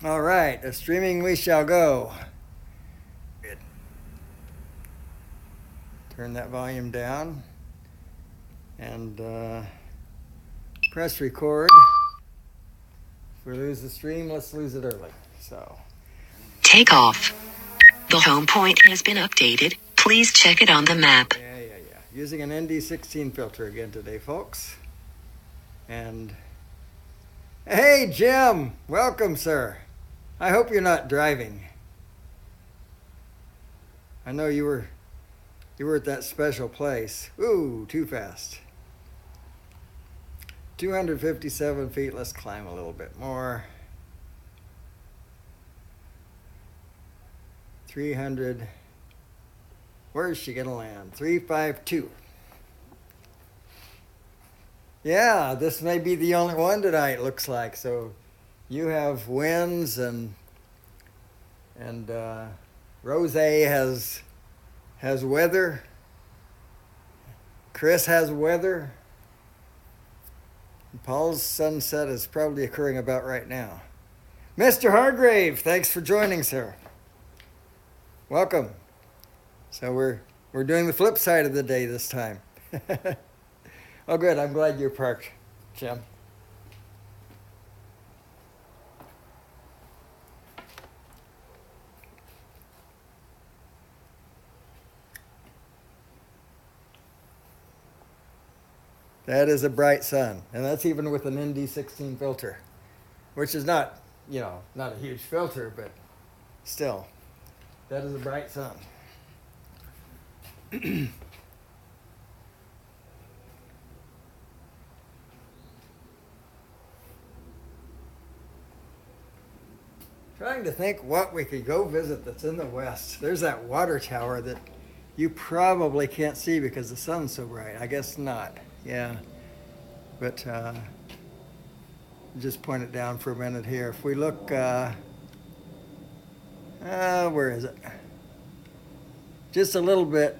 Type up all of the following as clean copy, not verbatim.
All right, a streaming we shall go. Good. Turn that volume down and press record. If we lose the stream, let's lose it early. So. Take off. The home point has been updated. Please check it on the map. Yeah. Using an ND16 filter again today, folks. And hey, Jim, welcome, sir. I hope you're not driving. I know you were at that special place. Ooh, too fast. 257 feet. Let's climb a little bit more. 300. Where's she gonna land? 352. Yeah, this may be the only one tonight, looks like. So you have winds and Rose has weather. Chris has weather. Paul's sunset is probably occurring about right now. Mr. Hargrave, thanks for joining, sir. Welcome. So we're doing the flip side of the day this time. Oh, good. I'm glad you're parked, Jim. That is a bright sun, and that's even with an ND16 filter, which is not, not a huge filter, but still, that is a bright sun. Trying to think what we could go visit that's in the west. There's that water tower that you probably can't see because the sun's so bright. I guess not. Yeah. But just point it down for a minute here. If we look, where is it? Just a little bit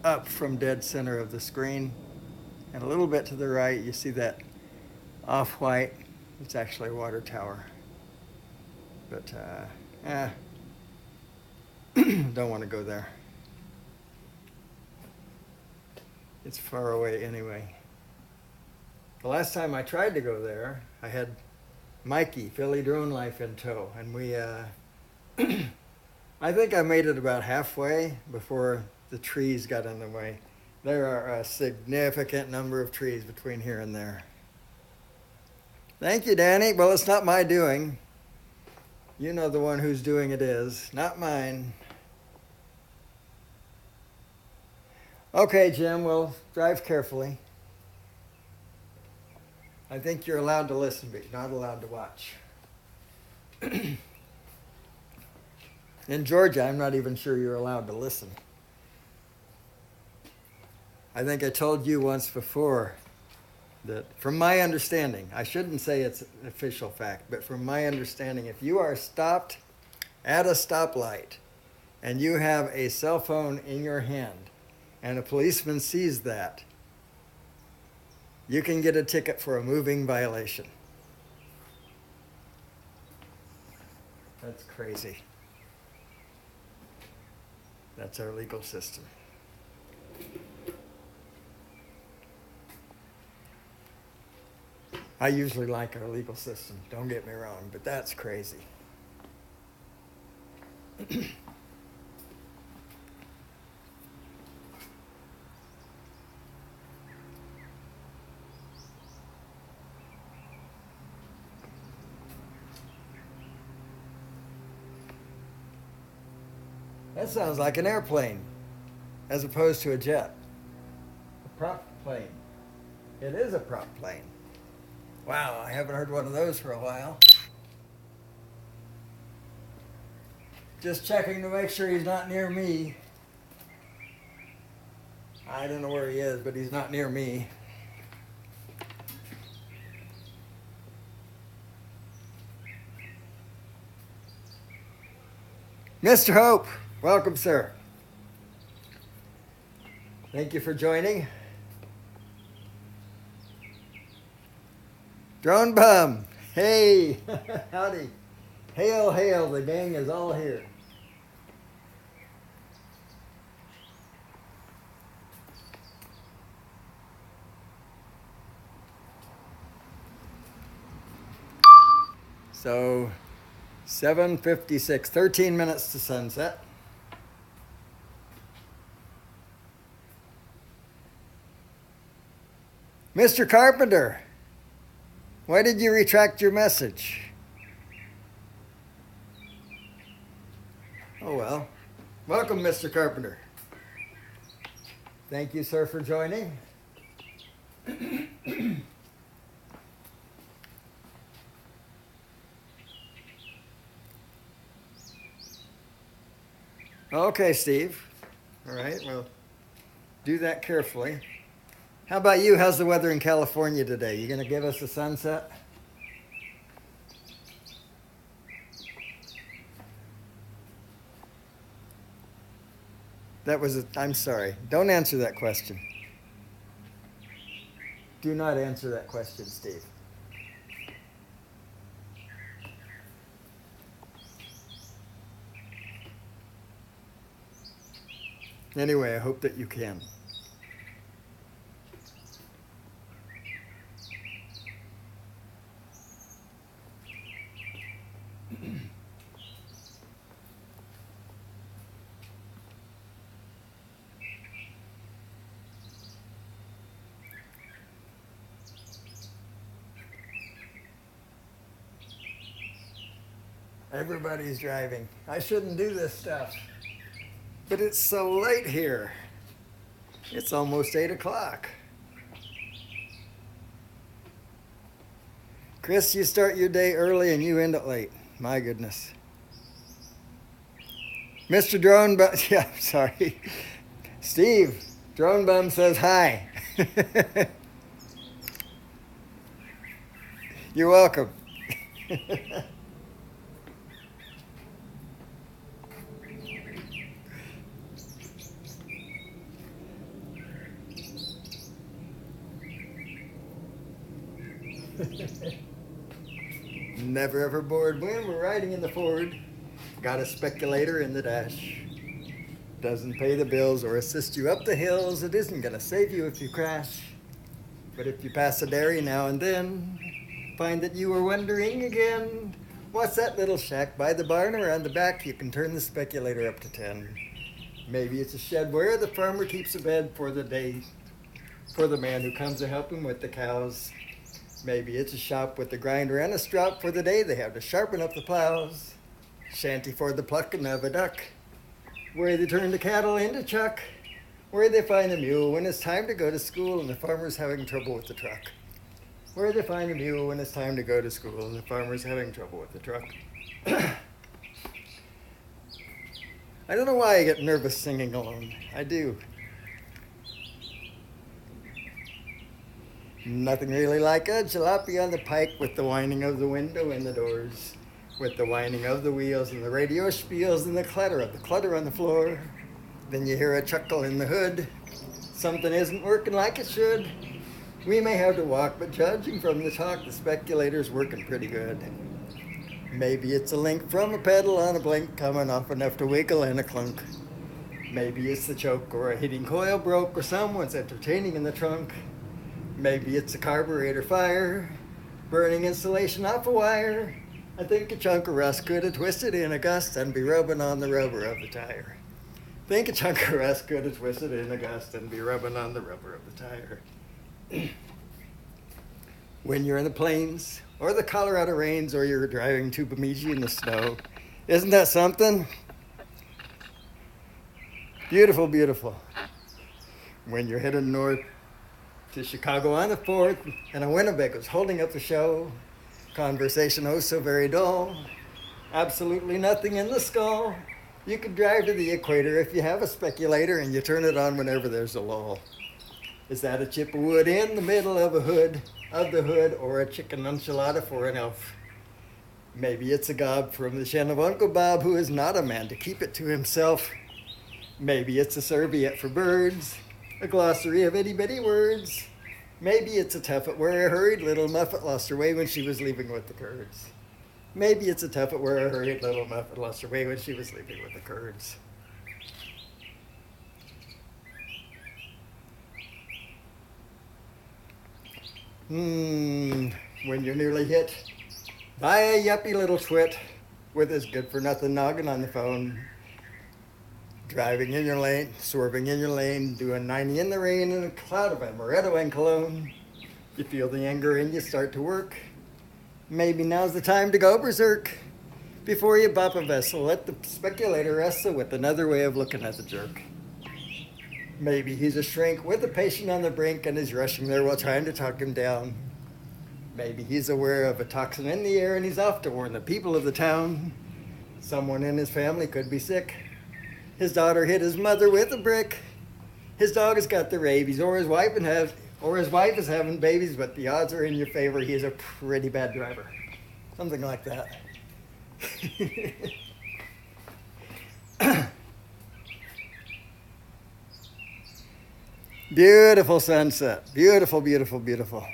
up from dead center of the screen and a little bit to the right, you see that off-white. It's actually a water tower. But, don't want to go there. It's far away anyway. The last time I tried to go there, I had Mikey, Philly Drone Life, in tow. And we, I think I made it about halfway before the trees got in the way. There are a significant number of trees between here and there. Thank you, Danny. Well, it's not my doing. You know the one who's doing it is, not mine. Okay, Jim, well, drive carefully. I think you're allowed to listen, but you're not allowed to watch. In Georgia, I'm not even sure you're allowed to listen. I think I told you once before that from my understanding, I shouldn't say it's an official fact, but from my understanding, if you are stopped at a stoplight and you have a cell phone in your hand and a policeman sees that, you can get a ticket for a moving violation. That's crazy. That's our legal system. I usually like our legal system, don't get me wrong, but that's crazy. That sounds like an airplane as opposed to a jet. A prop plane. It is a prop plane. Wow, I haven't heard one of those for a while. Just checking to make sure he's not near me. I don't know where he is, but he's not near me. Mr. Hope, welcome, sir. Thank you for joining. Drone Bum, hey, howdy. Hail, hail, the gang is all here. So, 7:56, 13 minutes to sunset. Mr. Carpenter, why did you retract your message? Oh well. Welcome, Mr. Carpenter. Thank you, sir, for joining. Okay, Steve. All right, well, do that carefully. How about you? How's the weather in California today? You gonna give us a sunset? I'm sorry. Don't answer that question. Do not answer that question, Steve. Anyway, I hope that you can. Everybody's driving. I shouldn't do this stuff. But it's so late here. It's almost 8 o'clock. Chris, you start your day early and you end it late. My goodness. Mr. Drone Bum, yeah, sorry. Steve, Drone Bum says hi. You're welcome. Never ever bored when we're riding in the Ford. Got a speculator in the dash. Doesn't pay the bills or assist you up the hills. It isn't gonna save you if you crash. But if you pass a dairy now and then, find that you were wondering again, what's that little shack by the barn around the back? You can turn the speculator up to 10. Maybe it's a shed where the farmer keeps a bed for the day, for the man who comes to help him with the cows. Maybe it's a shop with a grinder and a strop for the day they have to sharpen up the plows. Shanty for the plucking of a duck, where they turn the cattle into chuck, where they find a mule when it's time to go to school and the farmer's having trouble with the truck. Where they find a mule when it's time to go to school and the farmer's having trouble with the truck. I don't know why I get nervous singing alone. I do. Nothing really like a jalopy on the pike with the whining of the window and the doors, with the whining of the wheels and the radio spiels and the clatter of the clutter on the floor. Then you hear a chuckle in the hood. Something isn't working like it should. We may have to walk, but judging from the talk, the speculator's working pretty good. Maybe it's a link from a pedal on a blink coming off enough to wiggle and a clunk. Maybe it's the choke or a heating coil broke or someone's entertaining in the trunk. Maybe it's a carburetor fire, burning insulation off a wire. I think a chunk of rust could have twisted in a gust and be rubbing on the rubber of the tire. Think a chunk of rust could have twisted in a gust and be rubbing on the rubber of the tire. When you're in the plains, or the Colorado rains, or you're driving to Bemidji in the snow, isn't that something? Beautiful, beautiful. When you're headed north to Chicago on the 4th, and a Winnebago's holding up the show, conversation oh so very dull, absolutely nothing in the skull. You could drive to the equator if you have a speculator and you turn it on whenever there's a lull. Is that a chip of wood in the middle of the hood, or a chicken enchilada for an elf? Maybe it's a gob from the shen of Uncle Bob, who is not a man to keep it to himself. Maybe it's a serviette for birds, a glossary of itty-bitty words. Maybe it's a tuffet where a hurried little muffet lost her way when she was leaving with the birds. Maybe it's a tough at where her little Muffet lost her way when she was sleeping with the Kurds. When you're nearly hit by a yuppie little twit with his good-for-nothing noggin on the phone, driving in your lane, swerving in your lane, doing 90 in the rain in a cloud of amaretto and cologne, you feel the anger and you start to work. Maybe now's the time to go berserk. Before you bop a vessel, let the speculator wrestle with another way of looking at the jerk. Maybe he's a shrink with a patient on the brink and is rushing there while trying to talk him down. Maybe he's aware of a toxin in the air and he's off to warn the people of the town. Someone in his family could be sick. His daughter hit his mother with a brick. His dog has got the rabies, or his wife is having babies, but the odds are in your favor. He is a pretty bad driver. Something like that. Beautiful sunset. Beautiful, beautiful, beautiful.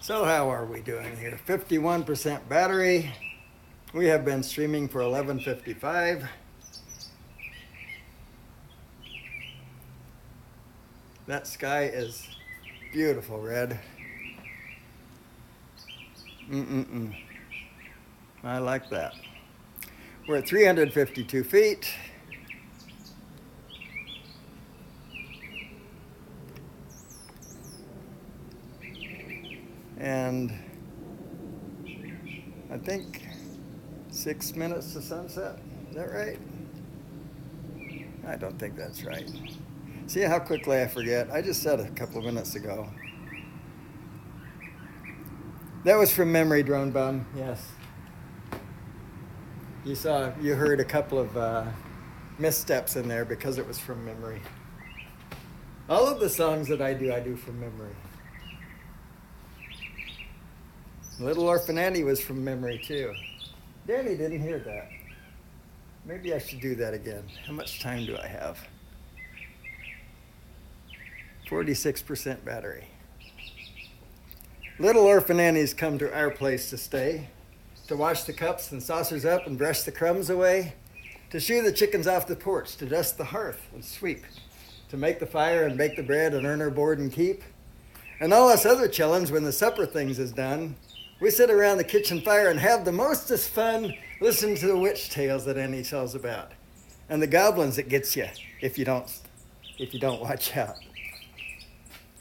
So how are we doing here? 51% battery. We have been streaming for 11:55. That sky is beautiful red. I like that. We're at 352 feet. And I think 6 minutes to sunset. Is that right? I don't think that's right. See how quickly I forget? I just said a couple of minutes ago. That was from memory, Drone Bum. Yes. You heard a couple of missteps in there because it was from memory. All of the songs that I do from memory. Little Orphan Annie was from memory too. Danny didn't hear that. Maybe I should do that again. How much time do I have? 46% battery. Little Orphan Annie's come to our place to stay, to wash the cups and saucers up and brush the crumbs away, to shoo the chickens off the porch, to dust the hearth and sweep, to make the fire and bake the bread and earn her board and keep. And all us other chillins, when the supper things is done, we sit around the kitchen fire and have the mostest fun listening to the witch tales that Annie tells about, and the goblins that gets you if you don't watch out.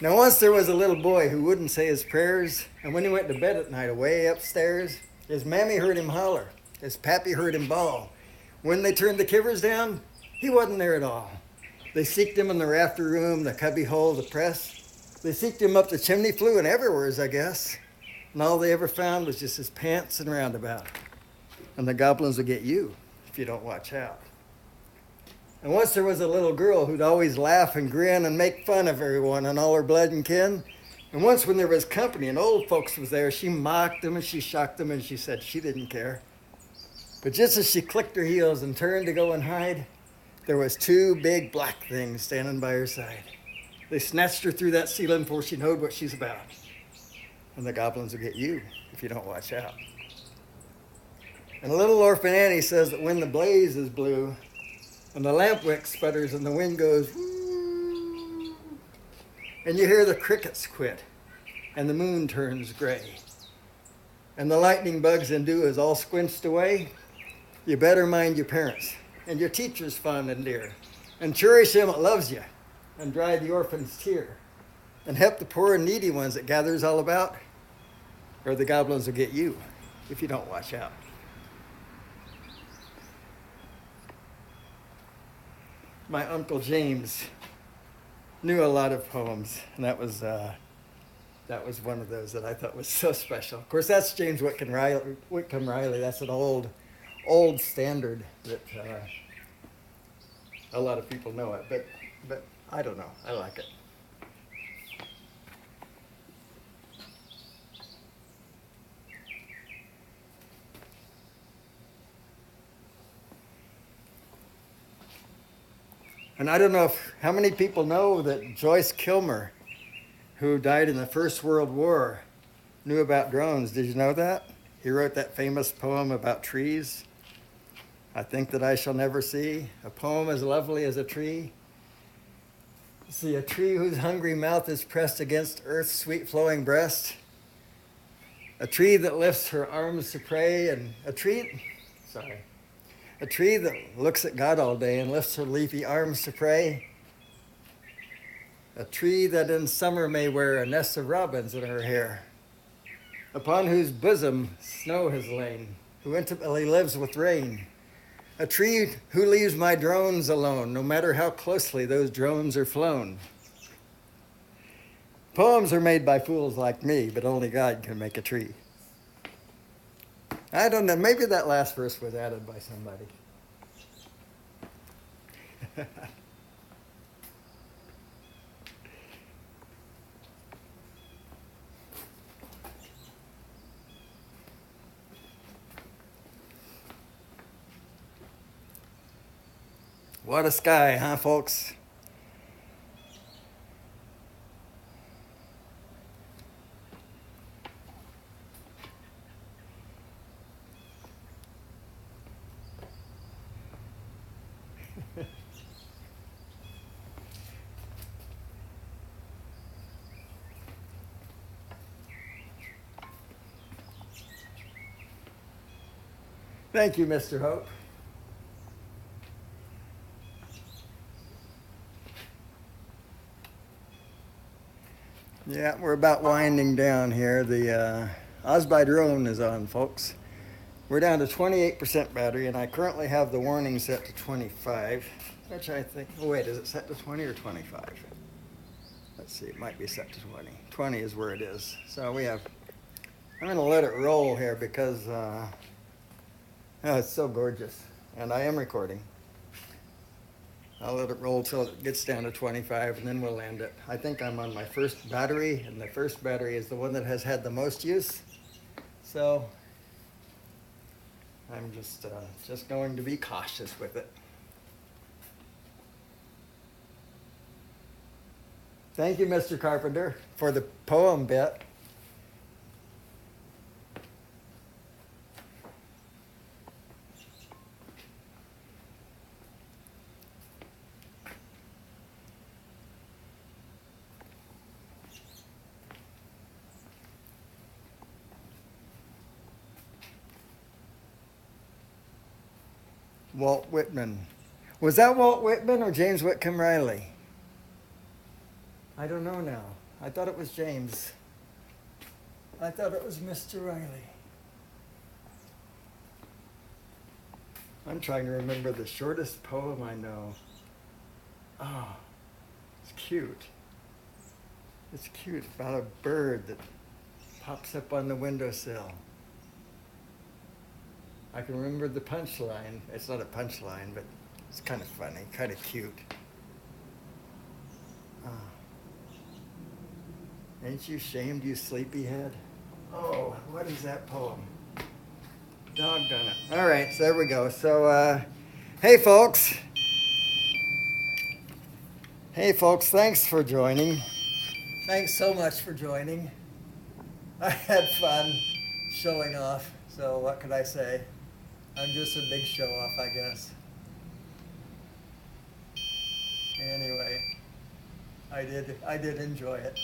Now once there was a little boy who wouldn't say his prayers, and when he went to bed at night away upstairs, his mammy heard him holler, his pappy heard him bawl. When they turned the kivers down, he wasn't there at all. They seeked him in the rafter room, the cubby hole, the press. They seeked him up the chimney flue and everywheres, I guess. And all they ever found was just his pants and roundabout. And the goblins will get you if you don't watch out. And once there was a little girl who'd always laugh and grin and make fun of everyone and all her blood and kin. And once when there was company and old folks was there, she mocked them and she shocked them and she said she didn't care. But just as she clicked her heels and turned to go and hide, there was two big black things standing by her side. They snatched her through that ceiling before she knowed what she's about. And the goblins will get you if you don't watch out. And little Orphan Annie says that when the blaze is blue and the lamp wick sputters and the wind goes woo, and you hear the crickets quit and the moon turns gray and the lightning bugs and dew is all squinched away, you better mind your parents and your teachers fond and dear, and cherish him that loves you, and dry the orphan's tear, and help the poor and needy ones that gathers all about, or the goblins will get you if you don't watch out. My Uncle James knew a lot of poems, and that was one of those that I thought was so special. Of course, that's James Whitcomb Riley. Whitcomb Riley. That's an old standard that a lot of people know it, but I don't know. I like it. And I don't know how many people know that Joyce Kilmer, who died in the First World War, knew about drones. Did you know that? He wrote that famous poem about trees. I think that I shall never see a poem as lovely as a tree. See a tree whose hungry mouth is pressed against earth's sweet flowing breast. A tree that lifts her arms to pray, and a tree that looks at God all day and lifts her leafy arms to pray. A tree that in summer may wear a nest of robins in her hair, upon whose bosom snow has lain, who intimately lives with rain. A tree who leaves my drones alone, no matter how closely those drones are flown. Poems are made by fools like me, but only God can make a tree. I don't know, maybe that last verse was added by somebody. What a sky, huh, folks? Thank you, Mr. Hope. Yeah, we're about winding down here. The Osby drone is on, folks. We're down to 28% battery, and I currently have the warning set to 25, which I think, oh wait, is it set to 20 or 25? Let's see, it might be set to 20. 20 is where it is. So I'm going to let it roll here because oh, it's so gorgeous, and I am recording. I'll let it roll till it gets down to 25, and then we'll land it. I think I'm on my first battery, and the first battery is the one that has had the most use. So I'm just going to be cautious with it. Thank you, Mr. Carpenter, for the poem bit. Walt Whitman. Was that Walt Whitman or James Whitcomb Riley? I don't know now. I thought it was James. I thought it was Mr. Riley. I'm trying to remember the shortest poem I know. Oh, it's cute. It's cute, about a bird that pops up on the windowsill. I can remember the punchline. It's not a punchline, but it's kind of funny, kind of cute. Ain't you ashamed, you sleepyhead? Oh, what is that poem? Doggone it. All right, so there we go. So, hey, folks. Hey, folks, thanks for joining. Thanks so much for joining. I had fun showing off, so what could I say? I'm just a big show-off, I guess. Anyway, I did enjoy it.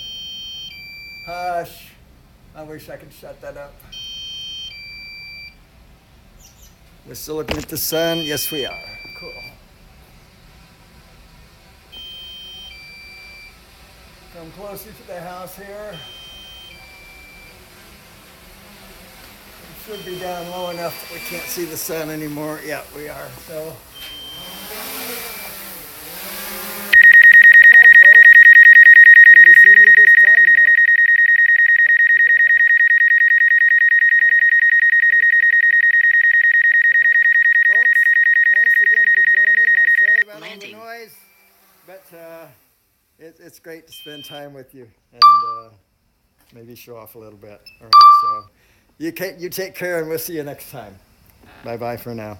Hush. I wish I could shut that up. We're still looking at the sun. Yes, we are. Cool. Come closer to the house here. Should be down low enough that we can't see the sun anymore. Yeah, we are. So, all right, folks. landing. the noise, but it's great to spend time with you and maybe show off a little bit. All right, so you take care, and we'll see you next time. Bye-bye for now.